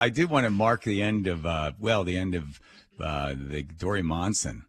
I did want to mark the end of the Dori Monson.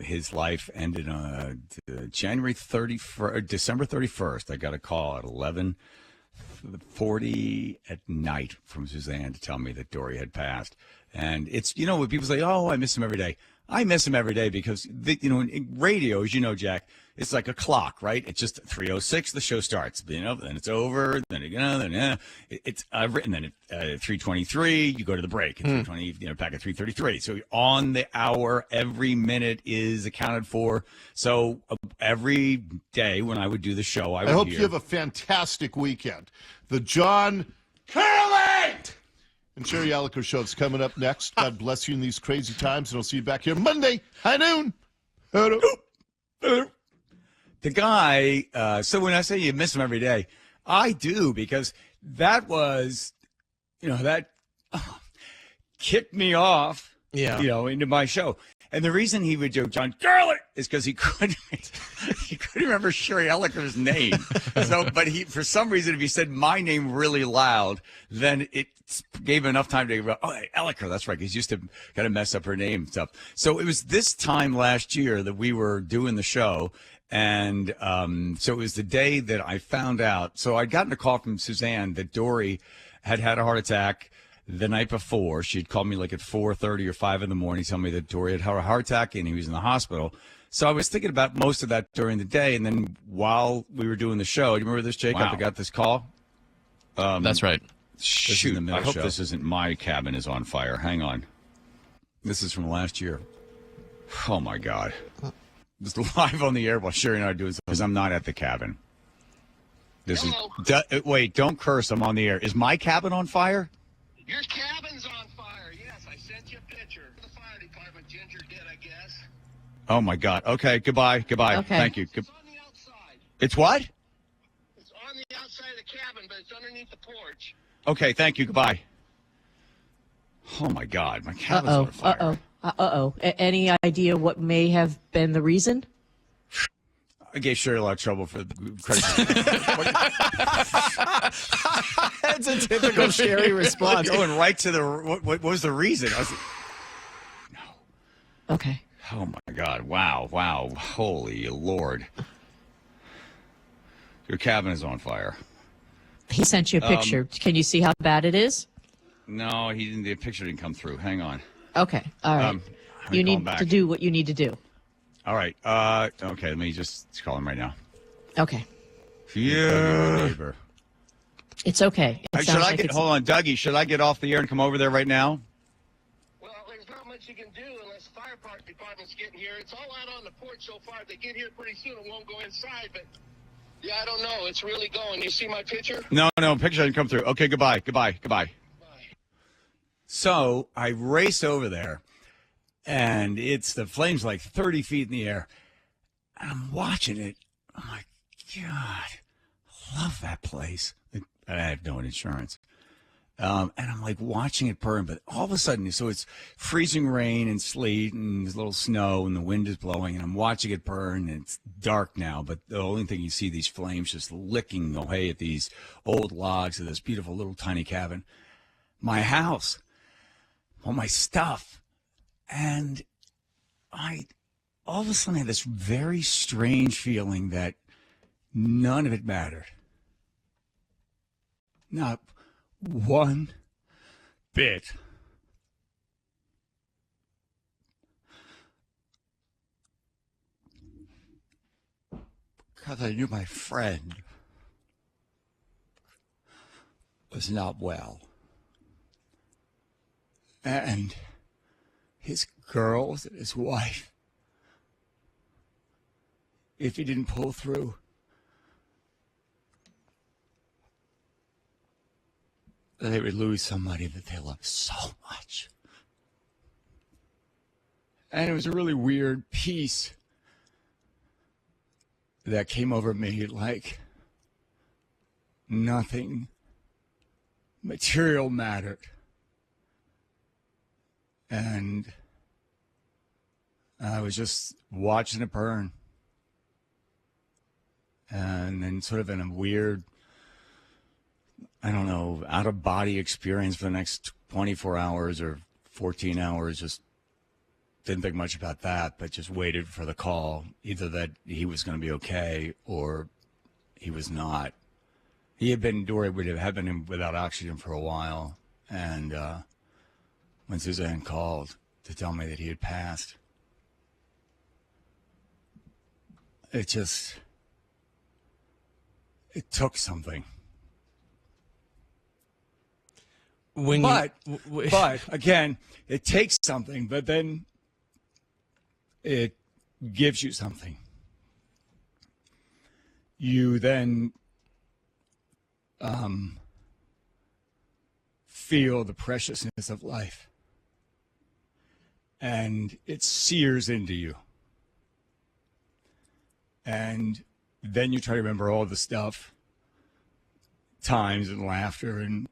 His life ended on January 31st, December 31st. I got a call at 11:40 at night from Suzanne to tell me that Dori had passed. And it's, when people say, oh, I miss him every day. I miss him every day because, in radio, as you know, Jack, it's like a clock, right? It's just 3:06, the show starts, then it's over, then it's written, then at 3:23, you go to the break, at 3:20, back at 3:33. So on the hour, every minute is accounted for. So every day when I would do the show, I hope you have a fantastic weekend. The John Curley and Sherry Alico show is coming up next. God bless you in these crazy times, and I'll see you back here Monday, high noon. The guy, so when I say you miss him every day, I do, because that was, that kicked me off, into my show. And the reason he would joke John Curley is because he couldn't remember Sherry Ellicott's name. So, but for some reason, if he said my name really loud, then it gave enough time to go, oh, Ellicott, that's right. He's used to kind of mess up her name and stuff. So it was this time last year that we were doing the show. And so it was the day that I found out. So I'd gotten a call from Suzanne that Dori had had a heart attack the night before. She'd called me like at 4:30 or 5 in the morning, telling me that Dori had had a heart attack and he was in the hospital. So I was thinking about most of that during the day. And then while we were doing the show, do you remember this, Jacob? Wow. I got this call. That's right. Shoot, I hope this isn't my cabin is on fire. Hang on. This is from last year. Oh, my God. Just live on the air while Sherry and I are doing something, because I'm not at the cabin. Wait, don't curse. I'm on the air. Is my cabin on fire? Your cabin's on fire. Yes, I sent you a picture. The fire department, Ginger did, I guess. Oh, my God. Okay, goodbye. Okay. Thank you. It's on the outside. It's what? It's on the outside of the cabin, but it's underneath the porch. Okay, thank you. Goodbye. Oh, my God. My cabin's on fire. Any idea what may have been the reason? I gave Sherry a lot of trouble for the credit. That's a typical Sherry response. Going right to the what was the reason? I was, no. Okay. Oh my God! Wow! Holy Lord! Your cabin is on fire. He sent you a picture. Can you see how bad it is? No, he didn't. The picture didn't come through. Hang on. Okay. All right. You need to do what you need to do. All right. Okay. Let me just call him right now. Okay. Yeah. It's okay. Hold on, Dougie. Should I get off the air and come over there right now? Well, there's not much you can do unless the fire department's getting here. It's all out on the porch so far. If they get here pretty soon, it won't go inside. But yeah, I don't know. It's really going. You see my picture? No. Picture didn't come through. Okay. Goodbye. Bye. So I race over there, and it's the flames like 30 feet in the air. And I'm watching it. Oh, my God. I love that place. I had no insurance. And I'm like watching it burn, but all of a sudden, so it's freezing rain and sleet and there's a little snow and the wind is blowing, and I'm watching it burn, and it's dark now, but the only thing you see, these flames just licking away at these old logs of this beautiful little tiny cabin. My house. All my stuff. And I all of a sudden had this very strange feeling that none of it mattered. Not one bit. Because I knew my friend was not well. And his girls and his wife, if he didn't pull through, they would lose somebody that they love so much. And it was a really weird peace that came over me, like nothing material mattered. And I was just watching it burn. And then sort of in a weird, I don't know, out of body experience for the next 24 hours or 14 hours. Just didn't think much about that, but just waited for the call, either that he was going to be okay or he was not. Dori would have been without oxygen for a while. And when Suzanne called to tell me that he had passed, it took something. But again, it takes something, but then it gives you something. You then feel the preciousness of life, and it sears into you. And then you try to remember all the stuff, times and laughter and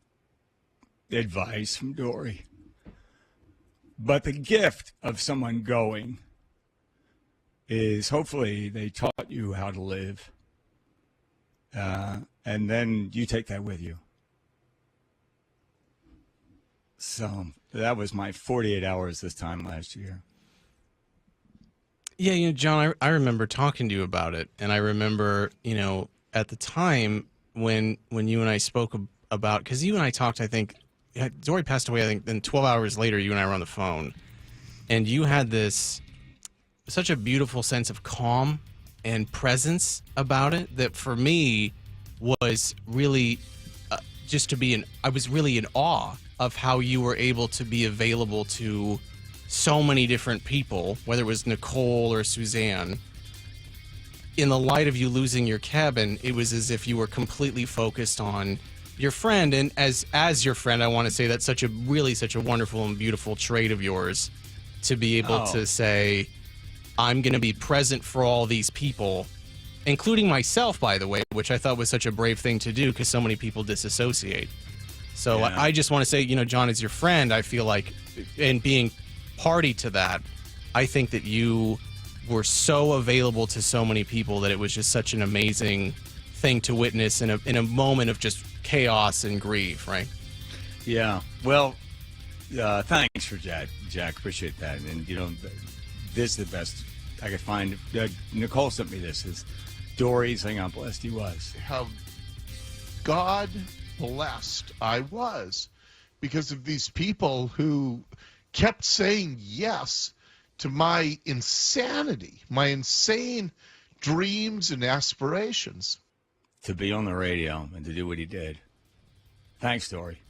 advice from Dori. But the gift of someone going is hopefully they taught you how to live. And then you take that with you. So that was my 48 hours this time last year. Yeah, John, I remember talking to you about it, and I remember, at the time when you and I spoke about, because you and I talked, I think, Dori passed away, I think, then 12 hours later, you and I were on the phone, and you had such a beautiful sense of calm and presence about it that for me was really I was really in awe of how you were able to be available to so many different people, whether it was Nicole or Suzanne. In the light of you losing your cabin, it was as if you were completely focused on your friend. And as your friend, I want to say that's such a wonderful and beautiful trait of yours, to be able to say, I'm going to be present for all these people, including myself, by the way, which I thought was such a brave thing to do because so many people disassociate. So yeah. I just want to say, John, as your friend, I feel like, and being party to that, I think that you were so available to so many people that it was just such an amazing thing to witness in a moment of just chaos and grief, right? Yeah. Well, thanks for Jack. Appreciate that. And this is the best I could find. Nicole sent me this. Is Dori saying how blessed he was. How God blessed I was because of these people who kept saying yes to my insanity, my insane dreams and aspirations. To be on the radio and to do what he did. Thanks, Dori.